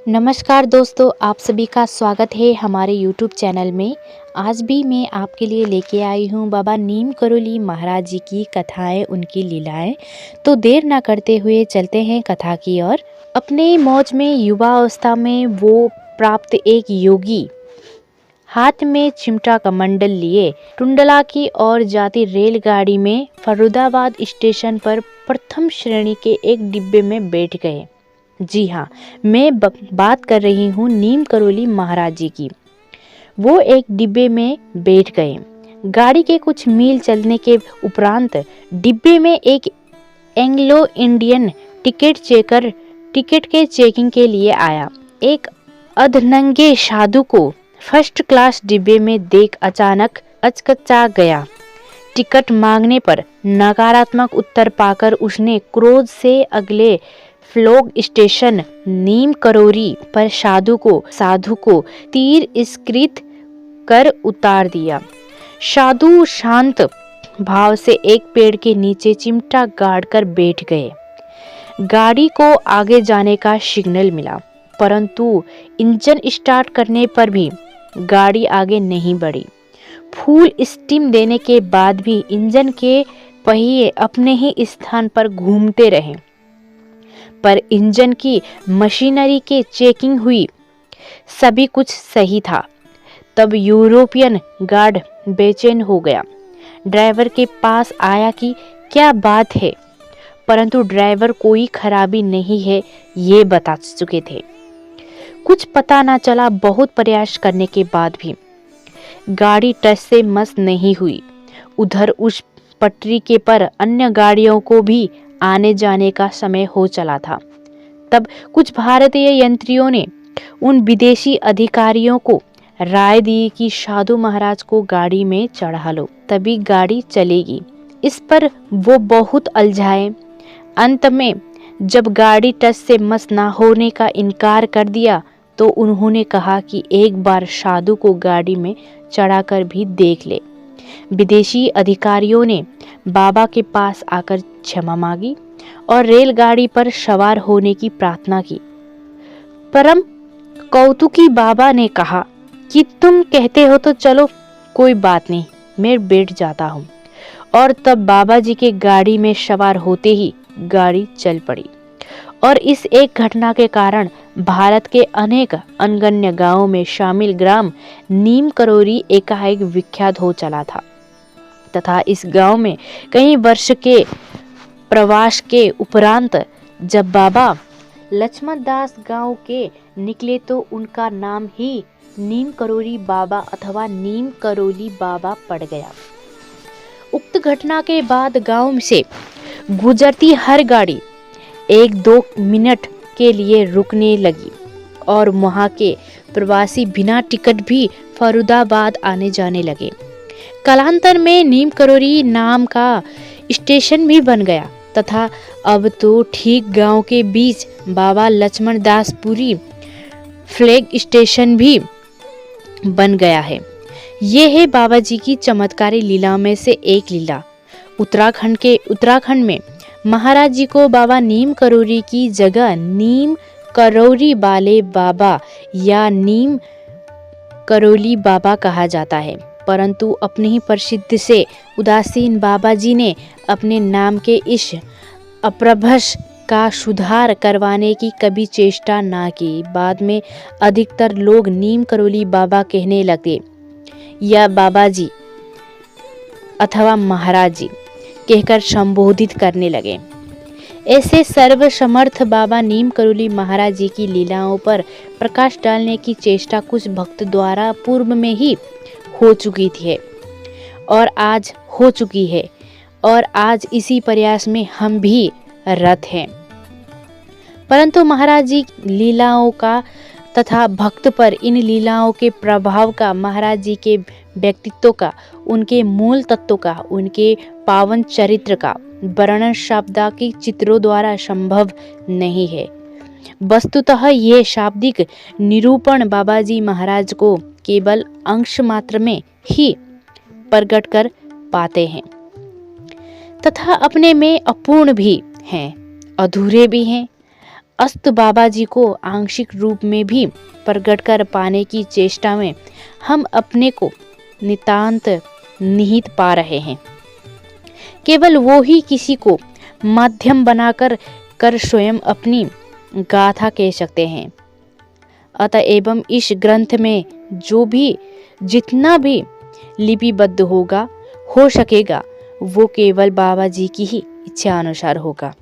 नमस्कार दोस्तों, आप सभी का स्वागत है हमारे YouTube चैनल में। आज भी मैं आपके लिए लेके आई हूँ बाबा नीम करोली महाराज जी की कथाएं, उनकी लीलाएं। तो देर ना करते हुए चलते हैं कथा की ओर। अपने मौज में युवा अवस्था में वो प्राप्त एक योगी हाथ में चिमटा कमंडल लिए टुंडला की ओर जाती रेलगाड़ी में फर्रुखाबाद स्टेशन पर प्रथम श्रेणी के एक डिब्बे में बैठ गए। जी हाँ, मैं बात कर रही हूँ नीम करोली महाराज जी की। वो एक डिब्बे में बैठ गए। गाड़ी के कुछ मील चलने के उपरांत डिब्बे में एक Anglo Indian ticket checker ticket के चेकिंग के लिए आया। एक अधनंगे साधु को फर्स्ट क्लास डिब्बे में देख अचानक अचकचा गया। टिकट मांगने पर नकारात्मक उत्तर पाकर उसने क्रोध से अगले फ्लोग स्टेशन नीम करोरी पर साधु को तीर स्कृत कर उतार दिया। साधु शांत भाव से एक पेड़ के नीचे चिमटा गाड़ कर बैठ गए। गाड़ी को आगे जाने का सिग्नल मिला, परंतु इंजन स्टार्ट करने पर भी गाड़ी आगे नहीं बढ़ी। फुल स्टीम देने के बाद भी इंजन के पहिए अपने ही स्थान पर घूमते रहे, पर इंजन की मशीनरी के चेकिंग हुई, सभी कुछ सही था। तब यूरोपियन गार्ड बेचैन हो गया। ड्राइवर के पास आया कि क्या बात है, परंतु ड्राइवर कोई खराबी नहीं है ये बता चुके थे। कुछ पता ना चला। बहुत प्रयास करने के बाद भी गाड़ी टच से मस नहीं हुई। उधर उस पटरी के पर अन्य गाड़ियों को भी आने जाने का समय हो चला था। तब कुछ भारतीय यंत्रियों ने उन विदेशी अधिकारियों को राय दी कि साधु महाराज को गाड़ी में चढ़ा लो, तभी गाड़ी चलेगी। इस पर वो बहुत उलझाए। अंत में जब गाड़ी टच से मस ना होने का इनकार कर दिया तो उन्होंने कहा कि एक बार साधु को गाड़ी में चढ़ाकर भी देख ले। विदेशी अधिकारियों ने बाबा के पास आकर क्षमा मांगी और रेलगाड़ी पर सवार होने की प्रार्थना की। परम कौतुकी बाबा ने कहा कि तुम कहते हो तो चलो, कोई बात नहीं, मैं बैठ जाता हूँ। और तब बाबा जी के गाड़ी में सवार होते ही गाड़ी चल पड़ी। और इस एक घटना के कारण भारत के अनेक अनगण्य गांवों में शामिल ग्राम नीम करोरी एकाएक विख्यात हो चला था तथा इस गांव में कई वर्ष के प्रवास के उपरांत जब बाबा लक्ष्मण दास गांव के निकले तो उनका नाम ही नीम करोरी बाबा अथवा नीम करोली बाबा पड़ गया। उक्त घटना के बाद गांव से गुजरती हर गाड़ी 1-2 मिनट के लिए रुकने लगी और वहां के प्रवासी बिना टिकट भी फर्रुखाबाद आने जाने लगे। कालांतर में नीम करोरी नाम का स्टेशन भी बन गया तथा अब तो ठीक गांव के बीच बाबा लक्ष्मण दास पुरी फ्लैग स्टेशन भी बन गया है। ये है बाबा जी की चमत्कारी लीला में से एक लीला। उत्तराखंड में महाराज जी को बाबा नीम करोरी की जगह नीम करौरी वाले बाबा या नीम करोली बाबा कहा जाता है, परंतु अपनी ही प्रसिद्ध से उदासीन बाबा जी ने अपने नाम के इस अप्रभ्रंश का सुधार करवाने की कभी चेष्टा ना की। बाद में अधिकतर लोग नीम करोली बाबा कहने लगे या बाबा जी अथवा महाराज जी कहकर संबोधित करने लगे। ऐसे सर्वसमर्थ बाबा नीम करोली महाराज जी की लीलाओं पर प्रकाश डालने की चेष्टा कुछ भक्त द्वारा पूर्व में ही हो चुकी थी और आज इसी प्रयास में हम भी रत हैं। परंतु महाराज जी लीलाओं का तथा भक्त पर इन लीलाओं के प्रभाव का, महाराज जी के व्यक्तित्व का, उनके मूल तत्व का, उनके पावन चरित्र का वर्णन शाब्दिक चित्रों द्वारा संभव नहीं है। वस्तुतः ये शाब्दिक निरूपण बाबा जी महाराज को केवल अंश मात्र में ही प्रकट कर पाते हैं तथा अपने में अपूर्ण भी हैं, अधूरे भी हैं। अस्त बाबा जी को आंशिक रूप में भी प्रकट कर पाने की चेष्टा में हम अपने को नितांत निहित पा रहे हैं। केवल वो ही किसी को माध्यम बनाकर स्वयं अपनी गाथा कह सकते हैं। अतः एवं इस ग्रंथ में जो भी जितना भी लिपिबद्ध होगा हो सकेगा वो केवल बाबा जी की ही इच्छा अनुसार होगा।